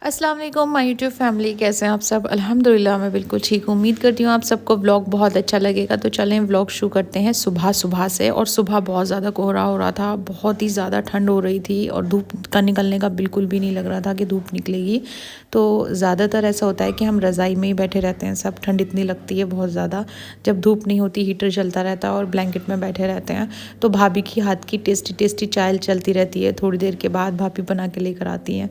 अस्सलाम वालेकुम my YouTube family, कैसे हैं आप सब। अल्हम्दुलिल्लाह मैं बिल्कुल ठीक हूँ। उम्मीद करती हूँ आप सबको व्लॉग बहुत अच्छा लगेगा। तो चलें व्लॉग शुरू करते हैं सुबह सुबह से। और सुबह बहुत ज़्यादा कोहरा हो रहा था, बहुत ही ज़्यादा ठंड हो रही थी और धूप का निकलने का बिल्कुल भी नहीं लग रहा था कि धूप निकलेगी। तो ज़्यादातर ऐसा होता है कि हम रज़ाई में ही बैठे रहते हैं सब। ठंड इतनी लगती है बहुत ज़्यादा, जब धूप नहीं होती हीटर चलता रहता है और ब्लैंकेट में बैठे रहते हैं। तो भाभी की हाथ की टेस्टी टेस्टी चाय चलती रहती है। थोड़ी देर के बाद भाभी बना के लेकर आती हैं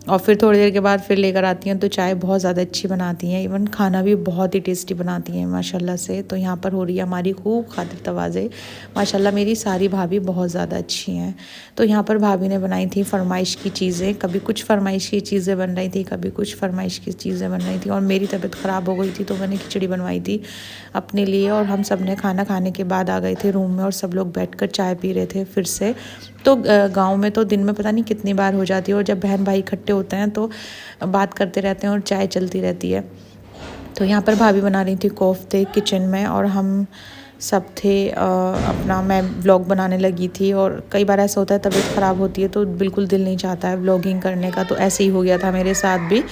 और फिर थोड़ी देर के बाद फिर लेकर आती हैं। तो चाय बहुत ज़्यादा अच्छी बनाती हैं, इवन खाना भी बहुत ही टेस्टी बनाती हैं माशाल्लाह से। तो यहाँ पर हो रही है हमारी खूब खातिर तवाज़े। माशाल्लाह मेरी सारी भाभी बहुत ज़्यादा अच्छी हैं। तो यहाँ पर भाभी ने बनाई थी फरमाइश की चीज़ें, कभी कुछ फरमाइश की चीज़ें बन रही थी, कभी कुछ फरमाइश की चीज़ें बन रही थी। और मेरी तबीयत ख़राब हो गई थी तो मैंने खिचड़ी बनवाई थी अपने लिए। और हम सब ने खाना खाने के बाद आ गए थे रूम में और सब लोग बैठकर चाय पी रहे थे फिर से। तो गांव में तो दिन में पता नहीं कितनी बार हो जाती है, और जब बहन भाई इकट्ठे होते हैं तो बात करते रहते हैं और चाय चलती रहती है। तो यहाँ पर भाभी बना रही थी कोफ्ते किचन में और हम सब थे अपना मैं व्लॉग बनाने लगी थी। और कई बार ऐसा होता है तबीयत ख़राब होती है तो बिल्कुल दिल नहीं चाहता है व्लॉगिंग करने का। तो ऐसे ही हो गया था मेरे साथ भी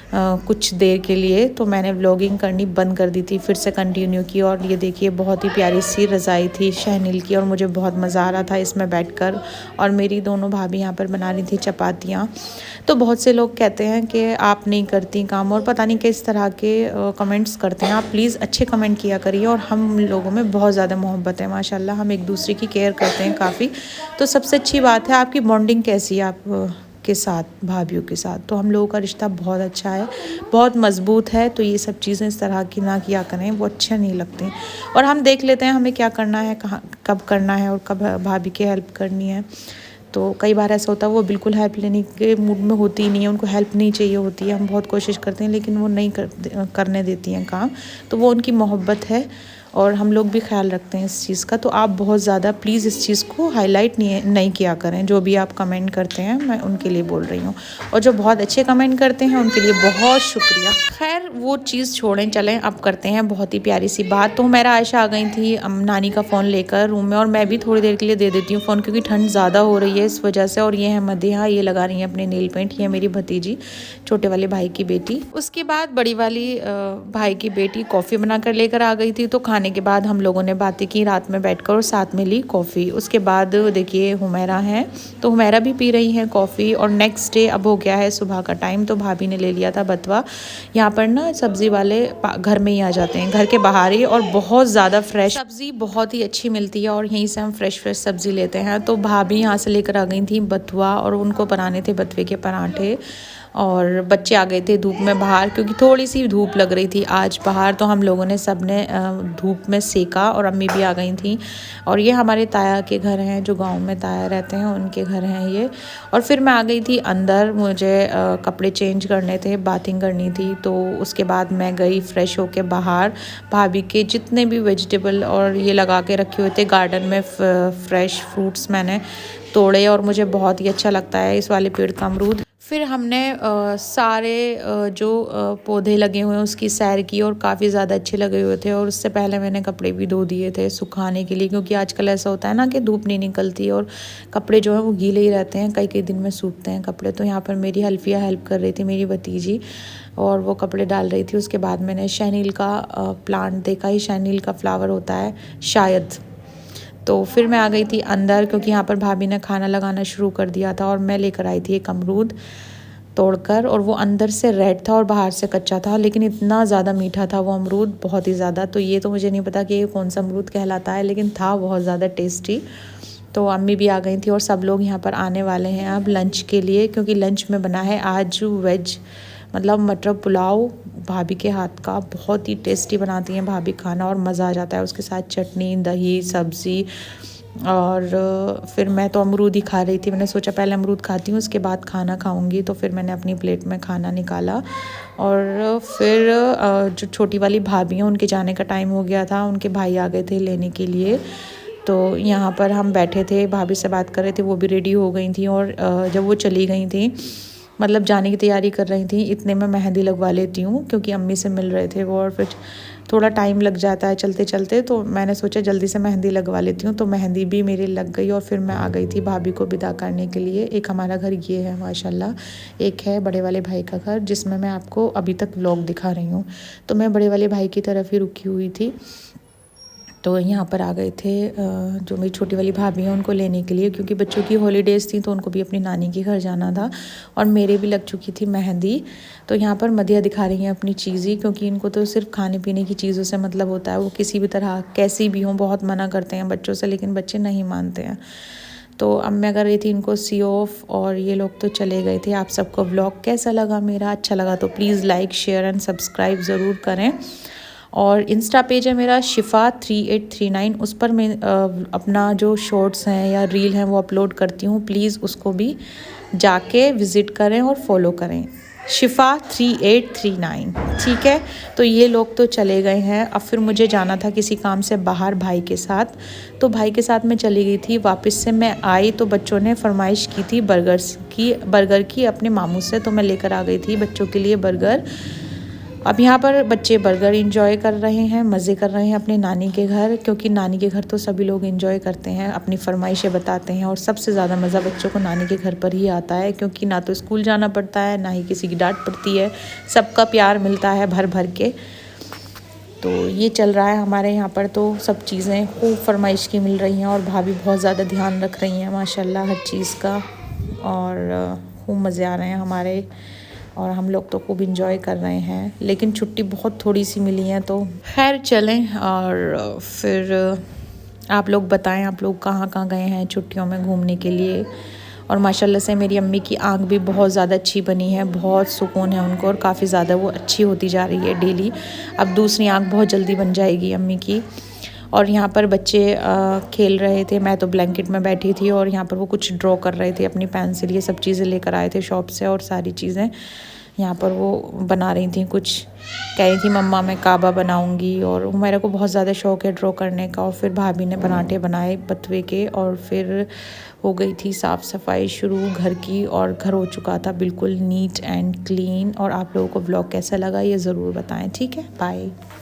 कुछ देर के लिए। तो मैंने व्लॉगिंग करनी बंद कर दी थी, फिर से कंटिन्यू की। और ये देखिए बहुत ही प्यारी सी रज़ाई थी शहनील की और मुझे बहुत मज़ा आ रहा था इसमें बैठकर। और मेरी दोनों भाभी यहाँ पर बना रही थी चपातियाँ। तो बहुत से लोग कहते हैं कि आप नहीं करती काम, और पता नहीं किस तरह के कमेंट्स करते हैं। आप प्लीज़ अच्छे कमेंट किया करिए। और हम लोगों में बहुत ज़्यादा मोहब्बत है माशाल्लाह, हम एक दूसरे की केयर करते हैं काफ़ी। तो सबसे अच्छी बात है। आपकी बॉन्डिंग कैसी है आप के साथ, भाभीियों के साथ? तो हम लोगों का रिश्ता बहुत अच्छा है, बहुत मज़बूत है। तो ये सब चीज़ें इस तरह की ना किया करें, वो अच्छे नहीं लगते। और हम देख लेते हैं हमें क्या करना है, कहाँ कब करना है और कब भाभी की हेल्प करनी है। तो कई बार ऐसा होता है वो बिल्कुल हेल्प लेने के मूड में होती ही नहीं है, उनको हेल्प नहीं चाहिए होती है। हम बहुत कोशिश करते हैं लेकिन वो नहीं करने देती हैं काम। तो वो उनकी मोहब्बत है और हम लोग भी ख्याल रखते हैं इस चीज़ का। तो आप बहुत ज़्यादा प्लीज़ इस चीज़ को हाईलाइट नहीं किया करें। जो भी आप कमेंट करते हैं मैं उनके लिए बोल रही हूँ, और जो बहुत अच्छे कमेंट करते हैं उनके लिए बहुत शुक्रिया। खैर वो चीज़ छोड़ें, चलें अब करते हैं बहुत ही प्यारी सी बात। तो मेरा आयशा आ गई थी नानी का फ़ोन लेकर रूम में, और मैं भी थोड़ी देर के लिए दे देती हूँ फ़ोन क्योंकि ठंड ज़्यादा हो रही है इस वजह से। और ये है मदिहा, ये लगा रही है अपने नेल पेंट। ये मेरी भतीजी, छोटे वाले भाई की बेटी। उसके बाद बड़ी वाली भाई की बेटी कॉफ़ी बनाकर लेकर आ गई थी। तो खाने के बाद हम लोगों ने बातें की रात में बैठकर और साथ में ली कॉफ़ी। उसके बाद देखिए हुमैरा हैं, तो हुमैरा भी पी रही हैं कॉफ़ी। और नेक्स्ट डे अब हो गया है सुबह का टाइम, तो भाभी ने ले लिया था बथवा। यहाँ पर ना सब्ज़ी वाले घर में ही आ जाते हैं, घर के बाहर ही, और बहुत ज़्यादा फ्रेश सब्ज़ी बहुत ही अच्छी मिलती है और यहीं से हम फ्रेश सब्ज़ी लेते हैं। तो भाभी यहाँ से लेकर आ गई थी बथुआ और उनको बनाने थे बथुए के पराठे। और बच्चे आ गए थे धूप में बाहर क्योंकि थोड़ी सी धूप लग रही थी आज बाहर। तो हम लोगों ने सब ने धूप में सेका और अम्मी भी आ गई थी। और ये हमारे ताया के घर हैं, जो गांव में ताया रहते हैं उनके घर हैं ये। और फिर मैं आ गई थी अंदर, मुझे कपड़े चेंज करने थे, बाथिंग करनी थी। तो उसके बाद मैं गई फ्रेश होके बाहर। भाभी के जितने भी वेजिटेबल और ये लगा के रखे हुए थे गार्डन में, फ्रेश फ्रूट्स मैंने तोड़े और मुझे बहुत ही अच्छा लगता है इस वाले पेड़ का अमरूद। फिर हमने सारे जो पौधे लगे हुए हैं उसकी सैर की, और काफ़ी ज़्यादा अच्छे लगे हुए थे। और उससे पहले मैंने कपड़े भी धो दिए थे सुखाने के लिए, क्योंकि आजकल ऐसा होता है ना कि धूप नहीं निकलती और कपड़े जो हैं वो गीले ही रहते हैं, कई कई दिन में सूखते हैं कपड़े। तो यहाँ पर मेरी हल्फिया हेल्प कर रही थी, मेरी भतीजी, और वो कपड़े डाल रही थी। उसके बाद मैंने शहनील का प्लांट देखा, ही शहनील का फ्लावर होता है शायद। तो फिर मैं आ गई थी अंदर क्योंकि यहाँ पर भाभी ने खाना लगाना शुरू कर दिया था। और मैं लेकर आई थी एक अमरूद तोड़कर, और वो अंदर से रेड था और बाहर से कच्चा था, लेकिन इतना ज़्यादा मीठा था वो अमरूद, बहुत ही ज़्यादा। तो ये तो मुझे नहीं पता कि ये कौन सा अमरूद कहलाता है, लेकिन था बहुत ज़्यादा टेस्टी। तो अम्मी भी आ गई थी और सब लोग यहाँ पर आने वाले हैं अब लंच के लिए, क्योंकि लंच में बना है आज वेज, मतलब मटर पुलाव। भाभी के हाथ का बहुत ही टेस्टी बनाती हैं भाभी खाना, और मज़ा आ जाता है उसके साथ चटनी, दही, सब्ज़ी। और फिर मैं तो अमरूद ही खा रही थी। मैंने सोचा पहले अमरूद खाती हूँ उसके बाद खाना खाऊंगी। तो फिर मैंने अपनी प्लेट में खाना निकाला। और फिर जो छोटी वाली भाभी हैं उनके जाने का टाइम हो गया था, उनके भाई आ गए थे लेने के लिए। तो यहाँ पर हम बैठे थे, भाभी से बात कर रहे थे, वो भी रेडी हो गई थी। और जब वो चली गई थी, मतलब जाने की तैयारी कर रही थी, इतने में मेहंदी लगवा लेती हूँ क्योंकि अम्मी से मिल रहे थे वो। और फिर थोड़ा टाइम लग जाता है चलते चलते, तो मैंने सोचा जल्दी से मेहंदी लगवा लेती हूँ। तो मेहंदी भी मेरी लग गई और फिर मैं आ गई थी भाभी को विदा करने के लिए। एक हमारा घर ये है माशाल्लाह, एक है बड़े वाले भाई का घर जिसमें मैं आपको अभी तक व्लॉग दिखा रही हूँ। तो मैं बड़े वाले भाई की तरफ ही रुकी हुई थी। तो यहाँ पर आ गए थे जो मेरी छोटी वाली भाभी हैं उनको लेने के लिए, क्योंकि बच्चों की हॉलीडेज़ थी तो उनको भी अपनी नानी के घर जाना था और मेरे भी लग चुकी थी मेहंदी। तो यहाँ पर मदिया दिखा रही हैं अपनी चीज़ें, क्योंकि इनको तो सिर्फ खाने पीने की चीज़ों से मतलब होता है। वो किसी भी तरह कैसी भी हों बहुत मना करते हैं बच्चों से, लेकिन बच्चे नहीं मानते हैं। तो अब मैं कर रही थी इनको सी ऑफ और ये लोग तो चले गए थे। आप सबको व्लॉग कैसा लगा मेरा? अच्छा लगा तो please like share and subscribe ज़रूर करें। और इंस्टा पेज है मेरा शिफ़ा 3839, उस पर मैं अपना जो शॉर्ट्स हैं या रील हैं वो अपलोड करती हूँ। प्लीज़ उसको भी जाके विज़िट करें और फॉलो करें, शिफ़ा 3839, ठीक है। तो ये लोग तो चले गए हैं। अब फिर मुझे जाना था किसी काम से बाहर भाई के साथ, तो भाई के साथ मैं चली गई थी। वापस से मैं आई तो बच्चों ने फरमाइश की थी बर्गर की अपने मामू से, तो मैं लेकर आ गई थी बच्चों के लिए बर्गर। अब यहाँ पर बच्चे बर्गर एंजॉय कर रहे हैं, मज़े कर रहे हैं अपने नानी के घर, क्योंकि नानी के घर तो सभी लोग एंजॉय करते हैं, अपनी फरमाइशें बताते हैं। और सबसे ज़्यादा मज़ा बच्चों को नानी के घर पर ही आता है, क्योंकि ना तो स्कूल जाना पड़ता है ना ही किसी की डांट पड़ती है, सबका प्यार मिलता है भर भर के। तो ये चल रहा है हमारे यहाँ पर। तो सब चीज़ें खूब फरमाइश की मिल रही हैं और भाभी बहुत ज़्यादा ध्यान रख रही हैं माशाल्लाह हर चीज़ का, और खूब मज़े आ रहे हैं हमारे। और हम लोग तो खूब इंजॉय कर रहे हैं, लेकिन छुट्टी बहुत थोड़ी सी मिली है। तो खैर चलें, और फिर आप लोग बताएं आप लोग कहाँ कहाँ गए हैं छुट्टियों में घूमने के लिए। और माशाल्लाह से मेरी अम्मी की आँख भी बहुत ज़्यादा अच्छी बनी है, बहुत सुकून है उनको और काफ़ी ज़्यादा वो अच्छी होती जा रही है डेली। अब दूसरी आँख बहुत जल्दी बन जाएगी अम्मी की। और यहाँ पर बच्चे खेल रहे थे, मैं तो ब्लैंकेट में बैठी थी और यहाँ पर वो कुछ ड्रॉ कर रहे थे अपनी पेंसिल, ये सब चीज़ें लेकर आए थे शॉप से और सारी चीज़ें यहाँ पर वो बना रही थी। कुछ कह रही थी मम्मा मैं काबा बनाऊंगी, और मेरे को बहुत ज़्यादा शौक है ड्रॉ करने का। और फिर भाभी ने पराठे बनाए बथुए के, और फिर हो गई थी साफ़ सफाई शुरू घर की, और घर हो चुका था बिल्कुल नीट एंड क्लीन। और आप लोगों को व्लॉग कैसा लगा ये ज़रूर बताएं, ठीक है। बाय।